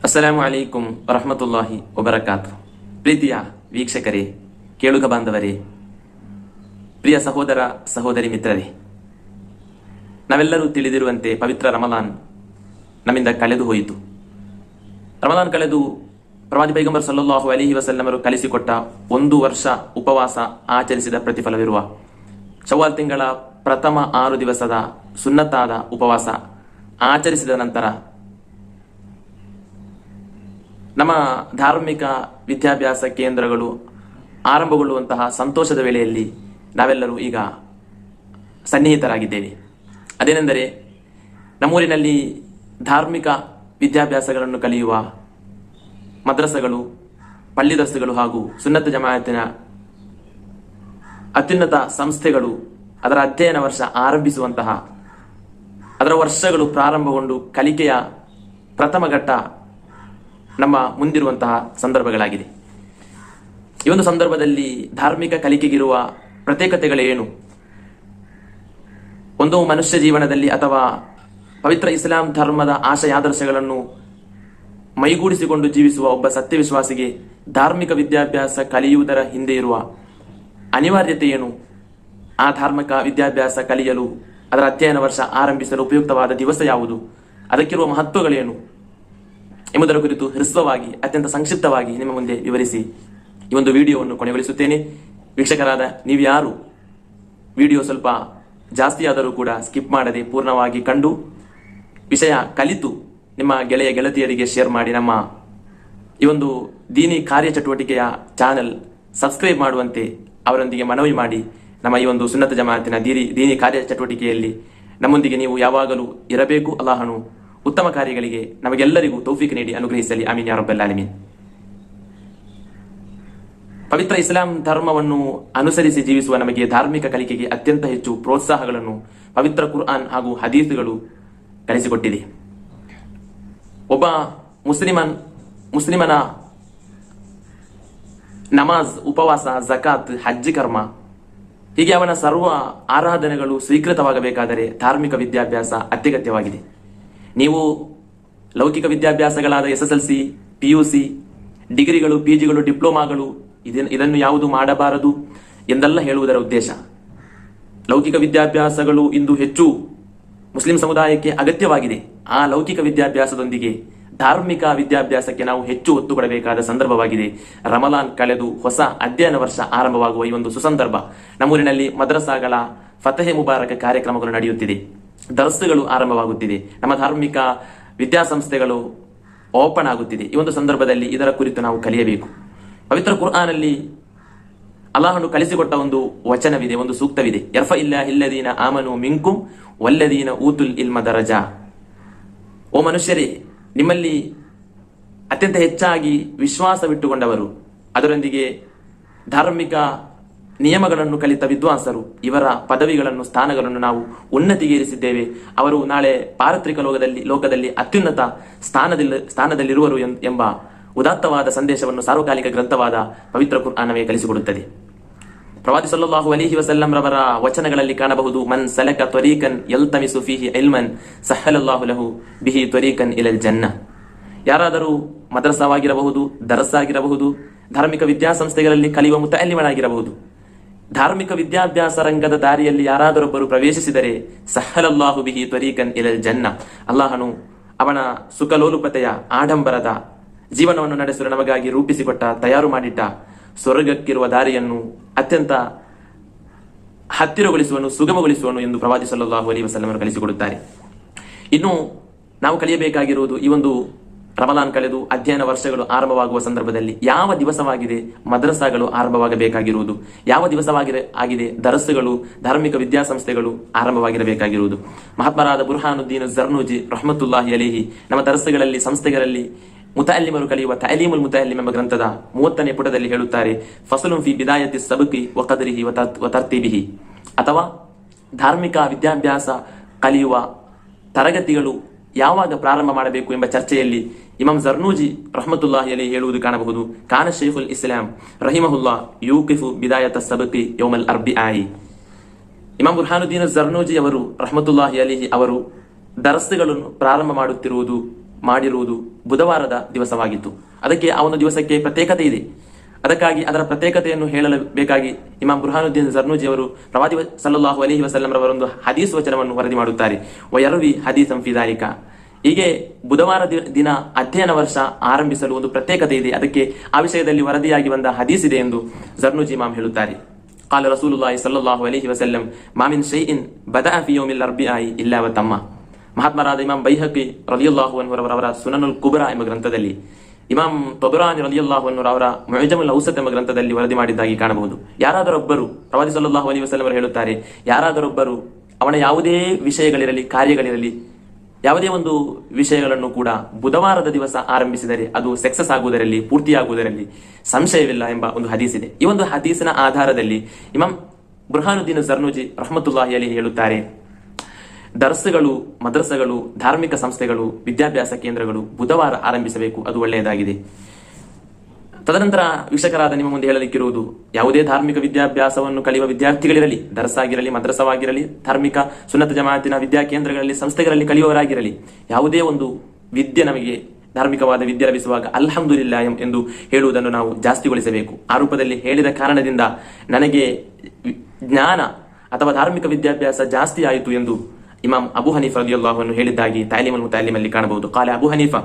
ಅಸ್ಸಲಾಮು ಅಲೈಕುಂ ವರಹಮತುಲ್ಲಾಹಿ ವಬರಕಾತು. ಪ್ರೀತಿಯ ವೀಕ್ಷಕರೇ, ಕೇಳುಗ ಬಾಂಧವರೇ, ಪ್ರಿಯ ಸಹೋದರ ಸಹೋದರಿ ಮಿತ್ರರೇ, ನಾವೆಲ್ಲರೂ ತಿಳಿದಿರುವಂತೆ ಪವಿತ್ರ ರಮಲಾನ್ ನಮ್ಮಿಂದ ಕಳೆದು ಹೋಯಿತು. ರಮಲಾನ್ ಕಳೆದು ಪ್ರವಾದಿ ಪೈಗಂಬರ್ ಸಲ್ಲಲ್ಲಾಹು ಅಲೈಹಿ ವಸಲ್ಲಮರು ಕಲಿಸಿಕೊಟ್ಟ 1 ವರ್ಷ ಉಪವಾಸ ಆಚರಿಸಿದ ಪ್ರತಿಫಲವಿರುವ ಶವ್ವಾಲ್ ತಿಂಗಳ ಪ್ರಥಮ 6 ದಿವಸದ ಸುನ್ನತ್ತಾದ ಉಪವಾಸ ಆಚರಿಸಿದ ನಂತರ ನಮ್ಮ ಧಾರ್ಮಿಕ ವಿದ್ಯಾಭ್ಯಾಸ ಕೇಂದ್ರಗಳು ಆರಂಭಗೊಳ್ಳುವಂತಹ ಸಂತೋಷದ ವೇಳೆಯಲ್ಲಿ ನಾವೆಲ್ಲರೂ ಈಗ ಸನ್ನಿಹಿತರಾಗಿದ್ದೇವೆ. ಅದೇನೆಂದರೆ, ನಮ್ಮೂರಿನಲ್ಲಿ ಧಾರ್ಮಿಕ ವಿದ್ಯಾಭ್ಯಾಸಗಳನ್ನು ಕಲಿಯುವ ಮದ್ರಸಗಳು, ಪಳ್ಳಿ ದರ್ಸುಗಳು ಹಾಗೂ ಸುನ್ನತ್ ಜಮಾಯತಿನ ಅತ್ಯುನ್ನತ ಸಂಸ್ಥೆಗಳು ಅದರ ಅಧ್ಯಯನ ವರ್ಷ ಆರಂಭಿಸುವಂತಹ, ಅದರ ವರ್ಷಗಳು ಪ್ರಾರಂಭಗೊಂಡು ಕಲಿಕೆಯ ಪ್ರಥಮ ಘಟ್ಟ ನಮ್ಮ ಮುಂದಿರುವಂತಹ ಸಂದರ್ಭಗಳಾಗಿದೆ. ಈ ಒಂದು ಸಂದರ್ಭದಲ್ಲಿ ಧಾರ್ಮಿಕ ಕಲಿಕೆಗಿರುವ ಪ್ರತ್ಯೇಕತೆಗಳೇನು? ಒಂದು ಮನುಷ್ಯ ಜೀವನದಲ್ಲಿ ಅಥವಾ ಪವಿತ್ರ ಇಸ್ಲಾಂ ಧರ್ಮದ ಆಶಯಾದರ್ಶಗಳನ್ನು ಮೈಗೂಡಿಸಿಕೊಂಡು ಜೀವಿಸುವ ಒಬ್ಬ ಸತ್ಯವಿಶ್ವಾಸಿಗೆ ಧಾರ್ಮಿಕ ವಿದ್ಯಾಭ್ಯಾಸ ಕಲಿಯುವುದರ ಹಿಂದೆ ಇರುವ ಅನಿವಾರ್ಯತೆ ಏನು? ಆ ಧಾರ್ಮಿಕ ವಿದ್ಯಾಭ್ಯಾಸ ಕಲಿಯಲು ಅದರ ಅಧ್ಯಯನ ವರ್ಷ ಆರಂಭಿಸಲು ಉಪಯುಕ್ತವಾದ ದಿವಸ ಯಾವುದು? ಅದಕ್ಕಿರುವ ಮಹತ್ವಗಳೇನು ಎಂಬುದರ ಕುರಿತು ಹ್ರಸ್ವವಾಗಿ, ಅತ್ಯಂತ ಸಂಕ್ಷಿಪ್ತವಾಗಿ ನಿಮ್ಮ ಮುಂದೆ ವಿವರಿಸಿ ಈ ಒಂದು ವಿಡಿಯೋವನ್ನು ಕೊನೆಗೊಳಿಸುತ್ತೇನೆ. ವೀಕ್ಷಕರಾದ ನೀವ್ಯಾರು ವಿಡಿಯೋ ಸ್ವಲ್ಪ ಜಾಸ್ತಿಯಾದರೂ ಕೂಡ ಸ್ಕಿಪ್ ಮಾಡದೆ ಪೂರ್ಣವಾಗಿ ಕಂಡು ವಿಷಯ ಕಲಿತು ನಿಮ್ಮ ಗೆಳೆಯ ಗೆಳತಿಯರಿಗೆ ಶೇರ್ ಮಾಡಿ ನಮ್ಮ ಈ ಒಂದು ದೀನಿ ಕಾರ್ಯಚಟುವಟಿಕೆಯ ಚಾನೆಲ್ ಸಬ್ಸ್ಕ್ರೈಬ್ ಮಾಡುವಂತೆ ಅವರೊಂದಿಗೆ ಮನವಿ ಮಾಡಿ, ನಮ್ಮ ಈ ಒಂದು ಸುನ್ನತ ಜಮಾಅತಿನ ದೀನಿ ಕಾರ್ಯಚಟುವಟಿಕೆಯಲ್ಲಿ ನಮ್ಮೊಂದಿಗೆ ನೀವು ಯಾವಾಗಲೂ ಇರಬೇಕು. ಅಲ್ಲಾಹನು ಉತ್ತಮ ಕಾರ್ಯಗಳಿಗೆ ನಮಗೆಲ್ಲರಿಗೂ ತೌಫೀಕ್ ನೀಡಿ ಅನುಗ್ರಹಿಸಲಿ. ಆಮೀನ್ ಯಾ ರಬ್ಬಲ್ ಆಲಮೀನ್. ಪವಿತ್ರ ಇಸ್ಲಾಂ ಧರ್ಮವನ್ನು ಅನುಸರಿಸಿ ಜೀವಿಸುವ ನಮಗೆ ಧಾರ್ಮಿಕ ಕಲಿಕೆಗೆ ಅತ್ಯಂತ ಹೆಚ್ಚು ಪ್ರೋತ್ಸಾಹಗಳನ್ನು ಪವಿತ್ರ ಕುರ್ಆನ್ ಹಾಗೂ ಹದೀಸ್ಗಳು ಕಲಿಸಿಕೊಟ್ಟಿದೆ. ಒಬ್ಬ ಮುಸ್ಲಿಮನ ನಮಾಜ್, ಉಪವಾಸ, ಜಕಾತ್, ಹಜ್ ಕರ್ಮ ಹೀಗೆ ಅವನ ಸರ್ವ ಆರಾಧನೆಗಳು ಸ್ವೀಕೃತವಾಗಬೇಕಾದರೆ ಧಾರ್ಮಿಕ ವಿದ್ಯಾಭ್ಯಾಸ ಅತ್ಯಗತ್ಯವಾಗಿದೆ. ನೀವು ಲೌಕಿಕ ವಿದ್ಯಾಭ್ಯಾಸಗಳಾದ SSLC, PUC, ಡಿಗ್ರಿಗಳು, PGಗಳು, ಡಿಪ್ಲೊಮಾಗಳು ಇದನ್ನು ಯಾವುದು ಮಾಡಬಾರದು ಎಂದೆಲ್ಲ ಹೇಳುವುದರ ಉದ್ದೇಶ. ಲೌಕಿಕ ವಿದ್ಯಾಭ್ಯಾಸಗಳು ಇಂದು ಹೆಚ್ಚು ಮುಸ್ಲಿಂ ಸಮುದಾಯಕ್ಕೆ ಅಗತ್ಯವಾಗಿದೆ. ಆ ಲೌಕಿಕ ವಿದ್ಯಾಭ್ಯಾಸದೊಂದಿಗೆ ಧಾರ್ಮಿಕ ವಿದ್ಯಾಭ್ಯಾಸಕ್ಕೆ ನಾವು ಹೆಚ್ಚು ಒತ್ತು ಕೊಡಬೇಕಾದ ಸಂದರ್ಭವಾಗಿದೆ. ರಮಲಾನ್ ಕಳೆದು ಹೊಸ ಅಧ್ಯಯನ ವರ್ಷ ಆರಂಭವಾಗುವ ಈ ಒಂದು ಸುಸಂದರ್ಭ ನಮ್ಮೂರಿನಲ್ಲಿ ಮದ್ರಸಾಗಳ ಫತಹೆ ಮುಬಾರಕ ಕಾರ್ಯಕ್ರಮಗಳು ನಡೆಯುತ್ತಿದೆ, ದರ್ಸುಗಳು ಆರಂಭವಾಗುತ್ತಿದೆ, ನಮ್ಮ ಧಾರ್ಮಿಕ ವಿದ್ಯಾಸಂಸ್ಥೆಗಳು ಓಪನ್ ಆಗುತ್ತಿದೆ. ಈ ಒಂದು ಸಂದರ್ಭದಲ್ಲಿ ಇದರ ಕುರಿತು ನಾವು ಕಲಿಯಬೇಕು. ಪವಿತ್ರ ಕುರ್ಆನಲ್ಲಿ ಅಲ್ಲಾಹನು ಕಲಿಸಿಕೊಟ್ಟ ಒಂದು ವಚನವಿದೆ, ಒಂದು ಸೂಕ್ತವಿದೆ. ಯರ್ಫ ಇಲ್ಲದೀನ ಆಮನು ಮಿಂಕುಂ ವಲ್ಲದೀನ ಊತುಲ್ ಇಲ್ಮ ದರಜಾ. ಓ ಮನುಷ್ಯರೇ, ನಿಮ್ಮಲ್ಲಿ ಅತ್ಯಂತ ಹೆಚ್ಚಾಗಿ ವಿಶ್ವಾಸವಿಟ್ಟುಕೊಂಡವರು, ಅದರೊಂದಿಗೆ ಧಾರ್ಮಿಕ ನಿಯಮಗಳನ್ನು ಕಲಿತ ವಿದ್ವಾಂಸರು, ಇವರ ಪದವಿಗಳನ್ನು, ಸ್ಥಾನಗಳನ್ನು ನಾವು ಉನ್ನತಿಗೇರಿಸಿದ್ದೇವೆ. ಅವರು ನಾಳೆ ಪಾರತ್ರಿಕ ಲೋಕದಲ್ಲಿ ಅತ್ಯುನ್ನತ ಸ್ಥಾನದಲ್ಲಿರುವರು ಎಂಬ ಉದಾತ್ತವಾದ ಸಂದೇಶವನ್ನು ಸಾರ್ವಕಾಲಿಕ ಗ್ರಂಥವಾದ ಪವಿತ್ರ ಕುರ್ಆನವೇ ಕಲಿಸಿಕೊಡುತ್ತದೆ. ಪ್ರವಾದಿ ಸಲ್ಲಲ್ಲಾಹು ಅಲೈಹಿ ವಸಲ್ಲಂ ರವರ ವಚನಗಳಲ್ಲಿ ಕಾಣಬಹುದು, ಮನ್ ಸಲಕ ತ್ವರೀಕನ್ ಯಲ್ತಮಿಸು ಫೀಹಿ ಇಲ್ಮನ್ ಸಹಲಲ್ಲಾಹು ಲಹು ಬಿಹಿ ತ್ವರೀಕನ್ ಇಲಲ್ ಜನ್ನ. ಯಾರಾದರೂ ಮದ್ರಸಾವಾಗಿರಬಹುದು, ದರಸಾಗಿರಬಹುದು, ಧಾರ್ಮಿಕ ವಿದ್ಯಾಸಂಸ್ಥೆಗಳಲ್ಲಿ ಕಲಿಯುವ ಮುತಅಲ್ಲಿಮನಾಗಿರಬಹುದು, ಧಾರ್ಮಿಕ ವಿದ್ಯಾಭ್ಯಾಸ ರಂಗದ ದಾರಿಯಲ್ಲಿ ಯಾರಾದರೊಬ್ಬರು ಪ್ರವೇಶಿಸಿದರೆ ಸಹಲಲ್ಲಾಹು ಬಿಹಿ ತ್ವರೀಕನ್ ಇಲಲ್ ಜನ್ನ, ಅಲ್ಲಾಹನು ಅವನ ಸುಖಲೋಲುಪತೆಯ ಆಡಂಬರದ ಜೀವನವನ್ನು ನಡೆಸಲು ನಮಗಾಗಿ ರೂಪಿಸಿಕೊಟ್ಟ, ತಯಾರು ಮಾಡಿಟ್ಟ ಸ್ವರ್ಗಕ್ಕಿರುವ ದಾರಿಯನ್ನು ಅತ್ಯಂತ ಹತ್ತಿರಗೊಳಿಸುವನು, ಸುಗಮಗೊಳಿಸುವನು ಎಂದು ಪ್ರವಾದಿ ಸಲ್ಲಲ್ಲಾಹು ಅಲೈಹಿ ವಸಲ್ಲಂ ಕಲಿಸಿಕೊಡುತ್ತಾರೆ. ಇನ್ನು ನಾವು ಕಲಿಯಬೇಕಾಗಿರುವುದು, ಈ ಒಂದು ರಮಲಾನ್ ಕಳೆದು ಅಧ್ಯಯನ ವರ್ಷಗಳು ಆರಂಭವಾಗುವ ಸಂದರ್ಭದಲ್ಲಿ ಯಾವ ದಿವಸವಾಗಿದೆ ಮದ್ರಸಾಗಳು ಆರಂಭವಾಗಬೇಕಾಗಿರುವುದು, ಯಾವ ದಿವಸವಾಗಿದೆ ದರಸುಗಳು, ಧಾರ್ಮಿಕ ವಿದ್ಯಾಸಂಸ್ಥೆಗಳು ಆರಂಭವಾಗಿರಬೇಕಾಗಿರುವುದು. ಮಹಾತ್ಮರಾದ ಬುರ್ಹಾನುದ್ದೀನ್ ಜರ್ನೂಜಿ ರಹಮತುಲ್ಲಾಹಿ ಅಲೈಹಿ ನಮ್ಮ ದರಸುಗಳಲ್ಲಿ, ಸಂಸ್ಥೆಗಳಲ್ಲಿ ಮುತಅಲ್ಲಿಮರು ಕಲಿಯುವ ತಅಲೀಮುಲ್ ಮುತಅಲ್ಲಿಮ್ ಎಂಬ ಗ್ರಂಥದ 30ನೇ ಪುಟದಲ್ಲಿ ಹೇಳುತ್ತಾರೆ, ಫಸಲುನ್ ಫಿ ಬಿದಾಯತಿ ಸಬಕಿ ವ ಕದ್ರಿಹಿ ವ ತರ್ತೀಬಿಹಿ. ಅಥವಾ ಧಾರ್ಮಿಕ ವಿದ್ಯಾಭ್ಯಾಸ ಕಲಿಯುವ ತರಗತಿಗಳು ಯಾವಾಗ ಪ್ರಾರಂಭ ಮಾಡಬೇಕು ಎಂಬ ಚರ್ಚೆಯಲ್ಲಿ ಇಮಾಮ್ ಜರ್ನೂಜಿ ರಹಮತುಲ್ಲಾಹಿ ಅಲೈಹಿ ಹೇಳುವುದು ಕಾಣಬಹುದು. ಕಾನ ಶೈಖುಲ್ ಇಸ್ಲಾಂ ರಹಿಮಹುಲ್ಲಾ ಯೂಕಿಫು ಬಿದಾಯತ ಸಬಕಿ ಯೌಮಲ್ ಅರ್ಬಿಆಯಿ. ಇಮಾಮ್ ಬುರ್ಹಾನುದ್ದೀನ್ ಜರ್ನೂಜಿ ಅವರು ರಹಮತುಲ್ಲಾಹಿ ಅಲೈಹಿ ಅವರು ದರಸ್ಗಳನ್ನು ಪ್ರಾರಂಭ ಮಾಡುತ್ತಿರುವುದು ಮಾಡಿರುವುದು ಬುಧವಾರದ ದಿವಸವಾಗಿತ್ತು. ಅದಕ್ಕೆ ಆ ಒಂದು ದಿವಸಕ್ಕೆ ಪ್ರತ್ಯೇಕತೆ ಇದೆ. ಅದಕ್ಕಾಗಿ ಅದರ ಪ್ರತ್ಯೇಕತೆಯನ್ನು ಹೇಳಲು ಬೇಕಾಗಿ ಇಮಾಮ್ ಬುರ್ಹಾನುದ್ದೀನ್ ಜರ್ನುಜಿ ಅವರು ಪ್ರವಾದಿ ಸಲ್ಲಲ್ಲಾಹು ಅಲೈಹಿ ವಸಲ್ಲಂ ರವರೊಂದು ಹದೀಸ್ ವಚನವನ್ನು ವರದಿ ಮಾಡುತ್ತಾರೆ. ವಯರ್ವಿ ಹದೀಸಂ ಫಿ ದಾಲಿಕ. ಹೀಗೆ ಬುಧವಾರ ದಿನ ಅಧ್ಯಯನ ವರ್ಷ ಆರಂಭಿಸಲು ಒಂದು ಪ್ರತ್ಯೇಕತೆ ಇದೆ, ಅದಕ್ಕೆ ಆ ವಿಷಯದಲ್ಲಿ ವರದಿಯಾಗಿ ಬಂದ ಹದೀಸ್ ಇದೆ ಎಂದು ಜರ್ನುಜಿ ಇಮಾಮ್ ಹೇಳುತ್ತಾರೆ. قال رسول الله صلى الله عليه وسلم ما من شيء بدأ في يوم الأربعاء إلا وتم. ಮಹಾತ್ಮರಾದ ಇಮಾಮ್ ಬೈಹಕಿ ರಲಿಯಲ್ಲಾಹು ಅನ್ಹು ಅವರ ಸುನನುಲ್ ಕುಬ್ರಾ ಎಂಬ ಗ್ರಂಥದಲ್ಲಿ, ಇಮಾಮ್ ತಬರಾನಿ ರಲಿಯಲ್ಲಾಹು ಅನ್ಹು ಅವರ ಮುಅಜಮುಲ್ ಔಸತ್ ಎಂಬ ಗ್ರಂಥದಲ್ಲಿ ವರದಿ ಮಾಡಿದ್ದಾಗಿ ಕಾಣಬಹುದು. ಯಾರಾದರೊಬ್ಬರು, ಪ್ರವಾದಿ ಸಲ್ಲಲ್ಲಾಹು ಅಲೈಹಿ ವಸಲ್ಲಂ ಅವರು ಹೇಳುತ್ತಾರೆ, ಯಾರಾದರೊಬ್ಬರು ಅವನ ಯಾವುದೇ ವಿಷಯಗಳಿರಲಿ, ಕಾರ್ಯಗಳಿರಲಿ, ಯಾವುದೇ ಒಂದು ವಿಷಯಗಳನ್ನು ಕೂಡ ಬುಧವಾರದ ದಿವಸ ಆರಂಭಿಸಿದರೆ ಅದು ಸಕ್ಸಸ್ ಆಗುವುದರಲ್ಲಿ, ಪೂರ್ತಿಯಾಗುವುದರಲ್ಲಿ ಸಂಶಯವಿಲ್ಲ ಎಂಬ ಒಂದು ಹದೀಸ್ ಇದೆ. ಈ ಒಂದು ಹದೀಸಿನ ಆಧಾರದಲ್ಲಿ ಇಮಾಮ್ ಬುರ್ಹಾನುದ್ದೀನ್ ಜರ್ನುಜಿ ರಹಮತುಲ್ಲಾಹಿ ಅಲೈಹಿ ಹೇಳುತ್ತಾರೆ, ದರ್ಸ್ಗಳು, ಮದ್ರಸಗಳು, ಧಾರ್ಮಿಕ ಸಂಸ್ಥೆಗಳು, ವಿದ್ಯಾಭ್ಯಾಸ ಕೇಂದ್ರಗಳು ಬುಧವಾರ ಆರಂಭಿಸಬೇಕು, ಅದು ಒಳ್ಳೆಯದಾಗಿದೆ. ತದನಂತರ ವೀಕ್ಷಕರಾದ ನಿಮ್ಮ ಮುಂದೆ ಹೇಳಲಿಕ್ಕಿರುವುದು, ಯಾವುದೇ ಧಾರ್ಮಿಕ ವಿದ್ಯಾಭ್ಯಾಸವನ್ನು ಕಲಿಯುವ ವಿದ್ಯಾರ್ಥಿಗಳಿರಲಿ, ದರ್ಸಾಗಿರಲಿ, ಮದ್ರಸವಾಗಿರಲಿ, ಧಾರ್ಮಿಕ ಸುನ್ನತ ಜಮಾತಿನ ವಿದ್ಯಾ ಕೇಂದ್ರಗಳಲ್ಲಿ, ಸಂಸ್ಥೆಗಳಲ್ಲಿ ಕಲಿಯುವವರಾಗಿರಲಿ, ಯಾವುದೇ ಒಂದು ವಿದ್ಯೆ ನಮಗೆ ಧಾರ್ಮಿಕವಾದ ವಿದ್ಯೆ ಲಭಿಸುವಾಗ ಅಲ್ಹಮ್ದುಲಿಲ್ಲಾ ಎಂದು ಹೇಳುವುದನ್ನು ನಾವು ಜಾಸ್ತಿಗೊಳಿಸಬೇಕು. ಆ ರೂಪದಲ್ಲಿ ಹೇಳಿದ ಕಾರಣದಿಂದ ನನಗೆ ಜ್ಞಾನ ಅಥವಾ ಧಾರ್ಮಿಕ ವಿದ್ಯಾಭ್ಯಾಸ ಜಾಸ್ತಿ ಆಯಿತು ಎಂದು ಇಮಾಮ್ ಅಬು ಹನೀಫಾ ರಲಿಯಲ್ಲಾಹು ಅನ್ಹು ಹೇಳಿದ್ದಾಗಿ ತಾಲೀಮುಲ್ ಮುತಾಲಿಮಲ್ಲಿ ಕಾಣಬಹುದು. ಕಾಲ ಅಬು ಹನೀಫಾ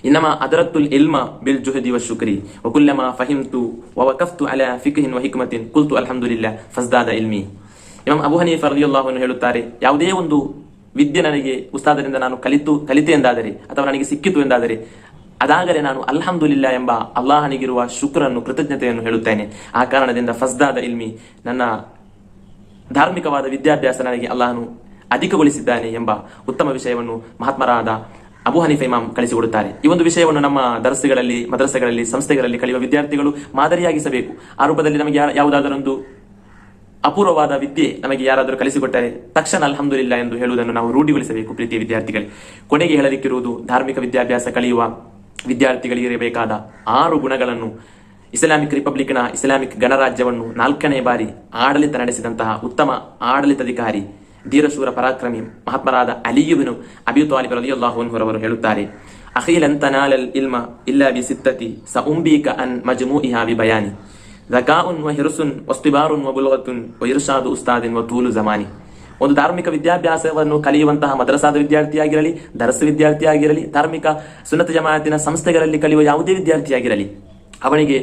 ಇನ್ನಮಾ ಅದರಕ್ತುಲ್ ಇಲ್ಮ ಬಿಲ್ ಜುಹದಿ ವ ಶುಕ್ರಿ ವ ಕುಲ್ಲಮಾ ಫಹಿಮ್ತು ವ ವಕಫ್ತು ಅಲಾ ಫಿಕ್ಹಿನ್ ವ ಹಿಕ್ಮತಿನ್ ಕುಲ್ತು ಅಲ್ಹಮ್ದುಲಿಲ್ಲಾ ಫಜ್ದಾದ ಇಲ್ಮಿ. ಇಮಾಮ್ ಅಬು ಹನೀಫಾ ರಲಿಯಲ್ಲಾಹು ಅನ್ಹು ಹೇಳುತ್ತಾರೆ, ಯಾವುದೇ ಒಂದು ವಿದ್ಯೆ ನನಗೆ ಉಸ್ತಾದರಿಂದ ನಾನು ಕಲಿತೆ ಎಂದಾದರೆ ಅಥವಾ ನನಗೆ ಸಿಕ್ಕಿತು ಎಂದಾದರೆ ಅದಾಗಲೇ ನಾನು ಅಲ್ಹಮ್ದುಲಿಲ್ಲಾ ಎಂಬ ಅಲ್ಲಾಹನಿಗಿರುವ ಶುಕ್ರನ್ನು, ಕೃತಜ್ಞತೆಯನ್ನು ಹೇಳುತ್ತೇನೆ. ಆ ಕಾರಣದಿಂದ ಫಜ್ದಾದ ಇಲ್ಮಿ, ನನ್ನ ಧಾರ್ಮಿಕವಾದ ವಿದ್ಯಾಭ್ಯಾಸ ನನಗೆ ಅಲ್ಲಾಹನು ಅಧಿಕಗೊಳಿಸಿದ್ದಾನೆ ಎಂಬ ಉತ್ತಮ ವಿಷಯವನ್ನು ಮಹಾತ್ಮರಾದ ಅಬು ಹನೀಫಾ ಇಮಾಮ್ ಕಲಿಸಿಕೊಡುತ್ತಾರೆ. ಈ ಒಂದು ವಿಷಯವನ್ನು ನಮ್ಮ ದರ್ಸ್ಗಳಲ್ಲಿ, ಮದ್ರಸೆಗಳಲ್ಲಿ, ಸಂಸ್ಥೆಗಳಲ್ಲಿ ಕಲಿಯುವ ವಿದ್ಯಾರ್ಥಿಗಳು ಮಾದರಿಯಾಗಿಸಬೇಕು. ಆ ರೂಪದಲ್ಲಿ ನಮಗೆ ಯಾವುದಾದರೊಂದು ಅಪೂರ್ವವಾದ ವಿದ್ಯೆ ನಮಗೆ ಯಾರಾದರೂ ಕಲಿಸಿಕೊಟ್ಟರೆ ತಕ್ಷಣ ಅಲ್ಹಮ್ದುಲಿಲ್ಲಾ ಎಂದು ಹೇಳುವುದನ್ನು ನಾವು ರೂಢಿಗೊಳಿಸಬೇಕು. ಪ್ರೀತಿಯ ವಿದ್ಯಾರ್ಥಿಗಳೇ, ಕೊನೆಗೆ ಹೇಳಲಿಕ್ಕಿರುವುದು, ಧಾರ್ಮಿಕ ವಿದ್ಯಾಭ್ಯಾಸ ಕಲಿಯುವ ವಿದ್ಯಾರ್ಥಿಗಳಿಗೆ ಇರಬೇಕಾದ 6 ಗುಣಗಳನ್ನು ಇಸ್ಲಾಮಿಕ್ ರಿಪಬ್ಲಿಕ್ನ, ಇಸ್ಲಾಮಿಕ್ ಗಣರಾಜ್ಯವನ್ನು 4ನೇ ಬಾರಿ ಆಡಳಿತ ನಡೆಸಿದಂತಹ ಉತ್ತಮ ಆಡಳಿತಾಧಿಕಾರಿ, ಧೀರಶೂರ ಪರಾಕ್ರಮಿ ಮಹಾತ್ಮರಾದ ಅಲಿ ಇಬ್ನ್ ಅಬಿ ತಾಲಿಬ್ ರಲಿಯಲ್ಲಾಹು ಅನ್ಹು ಅವರು ಹೇಳುತ್ತಾರೆ, ಅಖೀಲನ್ ತನಾಲಲ್ ಇಲ್ಮ ಇಲ್ಲಾ ಬಿ ಸಿತ್ತತಿ ಸಉಂಬಿಕ ಅನ್ ಮಜ್ಮೂಇಹಾ ಬಿ ಬಯಾನಿ ಝಕಾಉನ್ ವ ಹಿರ್ಸುನ್ ವಸ್ತಿಬಾರುನ್ ವ ಬುಲ್ಗತುನ್ ವ ಇರ್ಷಾದು ಉಸ್ತಾದಿನ್ ವ ತೂಲು ಜಮಾನಿ. ಒಂದು ಧಾರ್ಮಿಕ ವಿದ್ಯಾಭ್ಯಾಸವನ್ನು ಕಲಿಯುವಂತಹ ಮದ್ರಸಾದ ವಿದ್ಯಾರ್ಥಿಯಾಗಿರಲಿ, ದರ್ಸ್ ವಿದ್ಯಾರ್ಥಿಯಾಗಿರಲಿ, ಧಾರ್ಮಿಕ ಸುನ್ನತ ಜಮಾತಿನ ಸಂಸ್ಥೆಗಳಲ್ಲಿ ಕಲಿಯುವ ಯಾವುದೇ ವಿದ್ಯಾರ್ಥಿಯಾಗಿರಲಿ, ಅವನಿಗೆ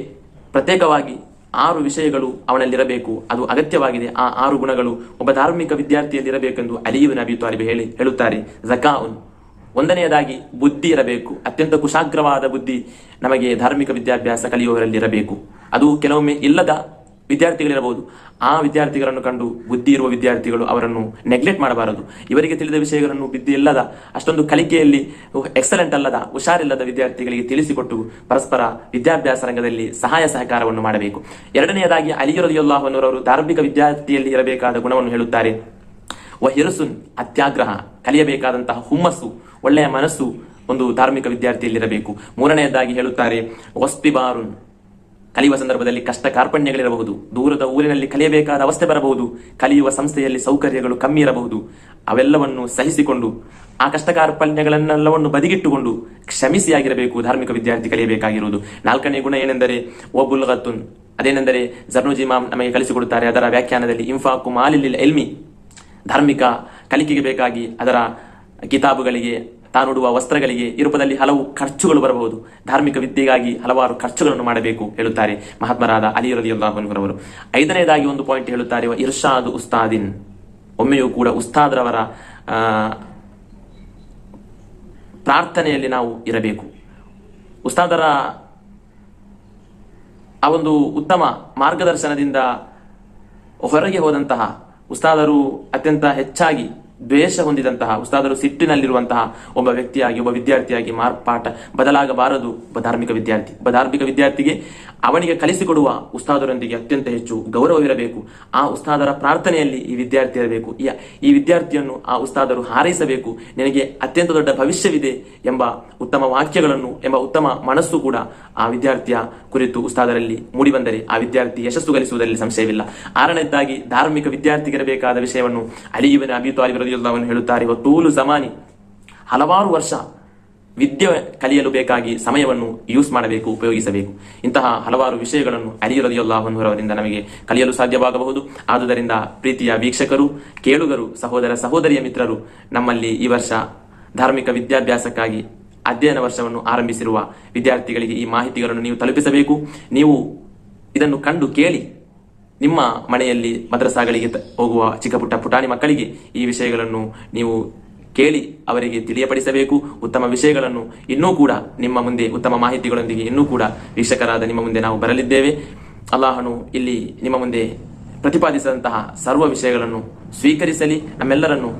ಪ್ರತ್ಯೇಕವಾಗಿ 6 ವಿಷಯಗಳು ಅವನಲ್ಲಿರಬೇಕು. ಅದು ಅಗತ್ಯವಾಗಿದೆ. ಆ 6 ಗುಣಗಳು ಒಬ್ಬ ಧಾರ್ಮಿಕ ವಿದ್ಯಾರ್ಥಿಯಲ್ಲಿರಬೇಕೆಂದು ಅಲಿ ಇಬ್ನ್ ಅಬಿ ತಾಲಿಬ್ ಹೇಳುತ್ತಾರೆ. ಝಕಾಉನ್, ಒಂದನೆಯದಾಗಿ ಬುದ್ಧಿ ಇರಬೇಕು. ಅತ್ಯಂತ ಕುಶಾಗ್ರವಾದ ಬುದ್ಧಿ ನಮಗೆ ಧಾರ್ಮಿಕ ವಿದ್ಯಾಭ್ಯಾಸ ಕಲಿಯುವವರಲ್ಲಿ ಇರಬೇಕು. ಅದು ಕೆಲವೊಮ್ಮೆ ಇಲ್ಲದ ವಿದ್ಯಾರ್ಥಿಗಳಿರಬಹುದು. ಆ ವಿದ್ಯಾರ್ಥಿಗಳನ್ನು ಕಂಡು ಬುದ್ಧಿ ಇರುವ ವಿದ್ಯಾರ್ಥಿಗಳು ಅವರನ್ನು ನೆಗ್ಲೆಕ್ಟ್ ಮಾಡಬಾರದು. ಇವರಿಗೆ ತಿಳಿದ ವಿಷಯಗಳನ್ನು ಬುದ್ಧಿ ಇಲ್ಲದ, ಅಷ್ಟೊಂದು ಕಲಿಕೆಯಲ್ಲಿ ಎಕ್ಸಲೆಂಟ್ ಅಲ್ಲದ, ಹುಷಾರಿಲ್ಲದ ವಿದ್ಯಾರ್ಥಿಗಳಿಗೆ ತಿಳಿಸಿಕೊಟ್ಟು ಪರಸ್ಪರ ವಿದ್ಯಾಭ್ಯಾಸ ರಂಗದಲ್ಲಿ ಸಹಾಯ ಸಹಕಾರವನ್ನು ಮಾಡಬೇಕು. ಎರಡನೆಯದಾಗಿ ಅಲಿ ರಲಿಯಲ್ಲಾಹು ಅನ್ಹು ಅವರು ಧಾರ್ಮಿಕ ವಿದ್ಯಾರ್ಥಿಯಲ್ಲಿ ಇರಬೇಕಾದ ಗುಣವನ್ನು ಹೇಳುತ್ತಾರೆ. ವಹಿರ್ಸುನ್, ಅತ್ಯಾಗ್ರಹ, ಕಲಿಯಬೇಕಾದಂತಹ ಹುಮ್ಮಸ್ಸು, ಒಳ್ಳೆಯ ಮನಸ್ಸು ಒಂದು ಧಾರ್ಮಿಕ ವಿದ್ಯಾರ್ಥಿಯಲ್ಲಿರಬೇಕು. ಮೂರನೆಯದಾಗಿ ಹೇಳುತ್ತಾರೆ ವಸ್ತಿಬಾರುನ್, ಕಲಿಯುವ ಸಂದರ್ಭದಲ್ಲಿ ಕಷ್ಟ ಕಾರ್ಪಣ್ಯಗಳಿರಬಹುದು, ದೂರದ ಊರಿನಲ್ಲಿ ಕಲಿಯಬೇಕಾದ ಅವಸ್ಥೆ ಬರಬಹುದು, ಕಲಿಯುವ ಸಂಸ್ಥೆಯಲ್ಲಿ ಸೌಕರ್ಯಗಳು ಕಮ್ಮಿ ಇರಬಹುದು. ಅವೆಲ್ಲವನ್ನು ಸಹಿಸಿಕೊಂಡು ಆ ಕಷ್ಟ ಕಾರ್ಪಣ್ಯಗಳನ್ನೆಲ್ಲವನ್ನು ಬದಿಗಿಟ್ಟುಕೊಂಡು ಕ್ಷಮಿಸಿಯಾಗಿರಬೇಕು ಧಾರ್ಮಿಕ ವಿದ್ಯಾರ್ಥಿ ಕಲಿಯಬೇಕಾಗಿರುವುದು. 4ನೇ ಗುಣ ಏನೆಂದರೆ ವಬುಲ್ಗತುನ್, ಅದೇನೆಂದರೆ ಜರ್ನುಜಿ ಇಮಾಮ್ ನಮಗೆ ಕಲಿಸಿಕೊಡುತ್ತಾರೆ ಅದರ ವ್ಯಾಖ್ಯಾನದಲ್ಲಿ, ಇಂಫಾಕು ಮಾಲಿಲ್ ಇಲ್ಮಿ, ಧಾರ್ಮಿಕ ಕಲಿಕೆಗೆ ಬೇಕಾಗಿ ಅದರ ಕಿತಾಬುಗಳಿಗೆ, ತಾನುಡುವ ವಸ್ತ್ರಗಳಿಗೆ ಈ ರೂಪದಲ್ಲಿ ಹಲವು ಖರ್ಚುಗಳು ಬರಬಹುದು. ಧಾರ್ಮಿಕ ವಿದ್ಯೆಗಾಗಿ ಹಲವಾರು ಖರ್ಚುಗಳನ್ನು ಮಾಡಬೇಕು ಹೇಳುತ್ತಾರೆ ಮಹಾತ್ಮರಾದ ಅಲಿ ರಲಿಯಲ್ಲಾಹು ಅನ್ಹು ಅವರು. 5ನೇದಾಗಿ ಒಂದು ಪಾಯಿಂಟ್ ಹೇಳುತ್ತಾರೆ, ಇರ್ಷಾದು ಉಸ್ತಾದಿನ್, ಒಮ್ಮೆಯೂ ಕೂಡ ಉಸ್ತಾದ್ರವರ ಪ್ರಾರ್ಥನೆಯಲ್ಲಿ ನಾವು ಇರಬೇಕು. ಉಸ್ತಾದರ ಆ ಒಂದು ಉತ್ತಮ ಮಾರ್ಗದರ್ಶನದಿಂದ ಹೊರಗೆ ಹೋದಂತಹ ಉಸ್ತಾದರು, ಅತ್ಯಂತ ಹೆಚ್ಚಾಗಿ ದ್ವೇಷ ಹೊಂದಿದಂತಹ ಉಸ್ತಾದರು, ಸಿಟ್ಟಿನಲ್ಲಿರುವಂತಹ ಒಬ್ಬ ವ್ಯಕ್ತಿಯಾಗಿ, ಒಬ್ಬ ವಿದ್ಯಾರ್ಥಿಯಾಗಿ ಮಾರ್ಪಾಟ ಬದಲಾಗಬಾರದು. ಒಬ್ಬ ಧಾರ್ಮಿಕ ವಿದ್ಯಾರ್ಥಿಗೆ ಅವನಿಗೆ ಕಲಿಸಿಕೊಡುವ ಉಸ್ತಾದರೊಂದಿಗೆ ಅತ್ಯಂತ ಹೆಚ್ಚು ಗೌರವವಿರಬೇಕು. ಆ ಉಸ್ತಾದರ ಪ್ರಾರ್ಥನೆಯಲ್ಲಿ ಈ ವಿದ್ಯಾರ್ಥಿ ಇರಬೇಕು. ಈ ವಿದ್ಯಾರ್ಥಿಯನ್ನು ಆ ಉಸ್ತಾದರು ಹಾರೈಸಬೇಕು. ನಿನಗೆ ಅತ್ಯಂತ ದೊಡ್ಡ ಭವಿಷ್ಯವಿದೆ ಎಂಬ ಉತ್ತಮ ವಾಕ್ಯಗಳನ್ನು, ಎಂಬ ಉತ್ತಮ ಮನಸ್ಸು ಕೂಡ ಆ ವಿದ್ಯಾರ್ಥಿಯ ಕುರಿತು ಉಸ್ತಾದರಲ್ಲಿ ಮೂಡಿಬಂದರೆ ಆ ವಿದ್ಯಾರ್ಥಿ ಯಶಸ್ಸು ಗಳಿಸುವುದರಲ್ಲಿ ಸಂಶಯವಿಲ್ಲ. 6ನೇದಾಗಿ ಧಾರ್ಮಿಕ ವಿದ್ಯಾರ್ಥಿಗಿರಬೇಕಾದ ವಿಷಯವನ್ನು ಅಲಿ ಇಬ್ನ್ ಅಬಿ ತಾಲಿಬ್ ರಲಿಯಲ್ಲಾಹು ಅನ್ಹು ಹೇಳುತ್ತಾರೆ, ವತೂಲು ಜಮಾನಿ, ಹಲವಾರು ವರ್ಷ ವಿದ್ಯೆ ಕಲಿಯಲು ಬೇಕಾಗಿ ಸಮಯವನ್ನು ಯೂಸ್ ಮಾಡಬೇಕು, ಉಪಯೋಗಿಸಬೇಕು. ಇಂತಹ ಹಲವಾರು ವಿಷಯಗಳನ್ನು ಅಲಿ ರಲಿಯಲ್ಲಾಹು ಅನ್ಹು ಅವರಿಂದ ನಮಗೆ ಕಲಿಯಲು ಸಾಧ್ಯವಾಗಬಹುದು. ಆದುದರಿಂದ ಪ್ರೀತಿಯ ವೀಕ್ಷಕರು, ಕೇಳುಗರು, ಸಹೋದರ ಸಹೋದರಿಯ ಮಿತ್ರರು, ನಮ್ಮಲ್ಲಿ ಈ ವರ್ಷ ಧಾರ್ಮಿಕ ವಿದ್ಯಾಭ್ಯಾಸಕ್ಕಾಗಿ ಅಧ್ಯಯನ ವರ್ಷವನ್ನು ಆರಂಭಿಸಿರುವ ವಿದ್ಯಾರ್ಥಿಗಳಿಗೆ ಈ ಮಾಹಿತಿಗಳನ್ನು ನೀವು ತಲುಪಿಸಬೇಕು. ನೀವು ಇದನ್ನು ಕಂಡು ಕೇಳಿ ನಿಮ್ಮ ಮನೆಯಲ್ಲಿ ಮದ್ರಸಾಗಳಿಗೆ ಹೋಗುವ ಚಿಕ್ಕ ಪುಟ್ಟ ಪುಟಾಣಿ ಮಕ್ಕಳಿಗೆ ಈ ವಿಷಯಗಳನ್ನು ನೀವು ಕೇಳಿ ಅವರಿಗೆ ತಿಳಿಯಪಡಿಸಬೇಕು. ಉತ್ತಮ ವಿಷಯಗಳನ್ನು ಇನ್ನೂ ಕೂಡ ನಿಮ್ಮ ಮುಂದೆ, ಉತ್ತಮ ಮಾಹಿತಿಗಳೊಂದಿಗೆ ಇನ್ನೂ ಕೂಡ ವೀಕ್ಷಕರಾದ ನಿಮ್ಮ ಮುಂದೆ ನಾವು ಬರಲಿದ್ದೇವೆ. ಅಲ್ಲಾಹನು ಇಲ್ಲಿ ನಿಮ್ಮ ಮುಂದೆ ಪ್ರತಿಪಾದಿಸಿದಂತಹ ಸರ್ವ ವಿಷಯಗಳನ್ನು ಸ್ವೀಕರಿಸಲಿ, ನಮ್ಮೆಲ್ಲರನ್ನು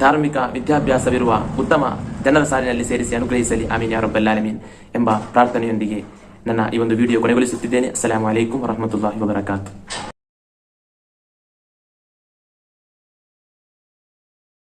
ಧಾರ್ಮಿಕ ವಿದ್ಯಾಭ್ಯಾಸವಿರುವ ಉತ್ತಮ ಜನರ ಸಾಲಿನಲ್ಲಿ ಸೇರಿಸಿ ಅನುಗ್ರಹಿಸಲಿ. ಆಮೀನ್ ಯಾ ರಬ್ಬಲ್ ಆಲಮೀನ್ ಎಂಬ ಪ್ರಾರ್ಥನೆಯೊಂದಿಗೆ ನನ್ನ ಈ ಒಂದು ವಿಡಿಯೋ ಕೊನೆಗೊಳಿಸುತ್ತಿದ್ದೇನೆ. ಅಸ್ಸಲಾಮು ಅಲೈಕುಂ ವರಹಮತುಲ್ಲಾಹಿ ವಬರಕಾತು.